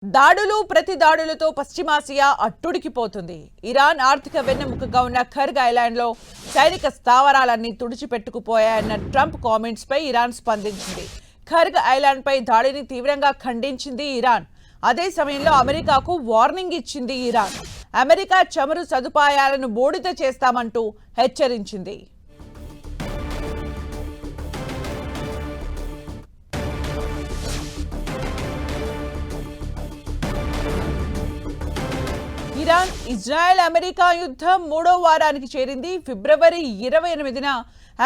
దాడులు ప్రతి దాడులతో పశ్చిమాసియా అట్టుడికిపోతుంది. ఇరాన్ ఆర్థిక వెన్నెముకగా ఉన్న ఖర్గ్ ఐలాండ్లో సైనిక స్థావరాలన్నీ తుడిచిపెట్టుకుపోయాయన్న ట్రంప్ కామెంట్స్ పై ఇరాన్ స్పందించింది. ఖర్గ్ ఐలాండ్ పై దాడిని తీవ్రంగా ఖండించింది ఇరాన్. అదే సమయంలో అమెరికాకు వార్నింగ్ ఇచ్చింది ఇరాన్. అమెరికా చమురు సదుపాయాలను బూడిద చేస్తామంటూ హెచ్చరించింది. ఇరాన్ ఇజ్రాయెల్ అమెరికా యుద్ధం మూడో వారానికి చేరింది. ఫిబ్రవరి 28న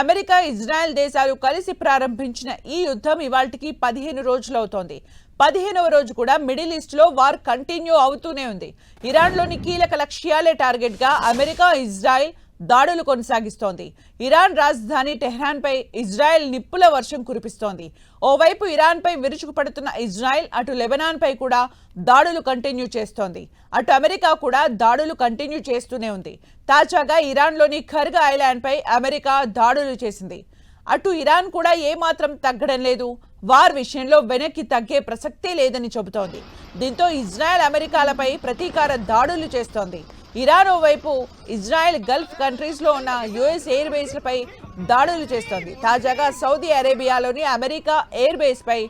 అమెరికా ఇజ్రాయెల్ దేశాలు కలిసి ప్రారంభించిన ఈ యుద్ధం ఇవాల్టికి 15 రోజులవుతోంది. 15వ రోజు కూడా మిడిల్ ఈస్ట్ లో వార్ కంటిన్యూ అవుతూనే ఉంది. ఇరాన్లోని కీలక లక్ష్యాలే టార్గెట్ గా అమెరికా ఇజ్రాయెల్ దాడులు కొనసాగిస్తోంది. ఇరాన్ రాజధాని టెహ్రాన్ పై ఇజ్రాయెల్ నిప్పుల వర్షం కురిపిస్తోంది. ఓవైపు ఇరాన్ పై విరుచుకుపడుతున్న ఇజ్రాయెల్ అటు లెబనాన్ పై కూడా దాడులు కంటిన్యూ చేస్తోంది. అటు అమెరికా కూడా దాడులు కంటిన్యూ చేస్తూనే ఉంది. తాజాగా ఇరాన్లోని ఖర్గ్ ఐలాండ్ పై అమెరికా దాడులు చేసింది. అటు ఇరాన్ కూడా ఏమాత్రం తగ్గడం లేదు. వార్ విషయంలో వెనక్కి తగ్గే ప్రసక్తే లేదని చెబుతోంది. దీంతో ఇజ్రాయెల్ అమెరికాలపై ప్రతీకార దాడులు చేస్తోంది. ఇరాన్ ఓవైపు ఇజ్రాయెల్ గల్ఫ్ కంట్రీస్ లో ఉన్న యుఎస్ ఎయిర్ బేస్లపై దాడులు చేస్తోంది. తాజాగా సౌదీ అరేబియాలోని అమెరికా ఎయిర్ బేస్ పై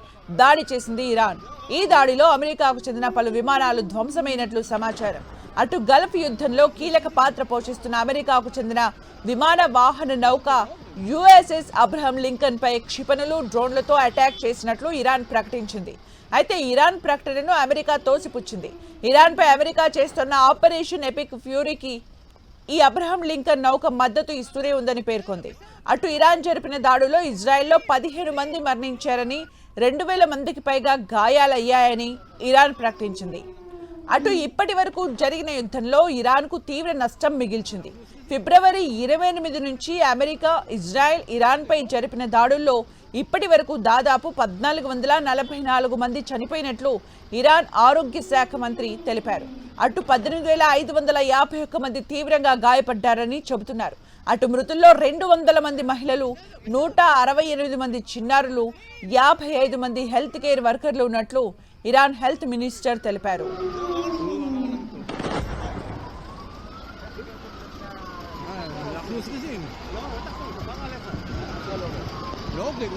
దాడి చేసింది ఇరాన్. ఈ దాడిలో అమెరికాకు చెందిన పలు విమానాలు ధ్వంసమైనట్లు సమాచారం. అటు గల్ఫ్ యుద్ధంలో కీలక పాత్ర పోషిస్తున్న అమెరికాకు చెందిన విమాన వాహన నౌక యుఎస్ఎస్ అబ్రహం లింకన్ పై క్షిపణులు డ్రోన్లతో అటాక్ చేసినట్లు ఇరాన్ ప్రకటించింది. అయితే ఇరాన్ ప్రకటనను అమెరికా తోసిపుచ్చింది. ఇరాన్ పై అమెరికా చేస్తున్న ఆపరేషన్ ఎపిక్ ఫ్యూరీకి ఈ అబ్రహం లింకన్ నౌక మద్దతు ఇస్తూనే ఉందని పేర్కొంది. అటు ఇరాన్ జరిపిన దాడులో ఇజ్రాయెల్లో 15 మంది మరణించారని, 2000 మందికి పైగా గాయాలయ్యాయని ఇరాన్ ప్రకటించింది. అటు ఇప్పటి వరకు జరిగిన యుద్ధంలో ఇరాన్కు తీవ్ర నష్టం మిగిల్చింది. ఫిబ్రవరి 28 నుంచి అమెరికా ఇజ్రాయెల్ ఇరాన్పై జరిపిన దాడుల్లో ఇప్పటి వరకు దాదాపు 1444 మంది చనిపోయినట్లు ఇరాన్ ఆరోగ్య శాఖ మంత్రి తెలిపారు. అటు 18,551 మంది తీవ్రంగా గాయపడ్డారని చెబుతున్నారు. అటు మృతుల్లో 200 మంది మహిళలు, 168 మంది చిన్నారులు, 55 మంది హెల్త్ కేర్ వర్కర్లు ఉన్నట్లు ఇరాన్ హెల్త్ మినిస్టర్ తెలిపారు. Logik.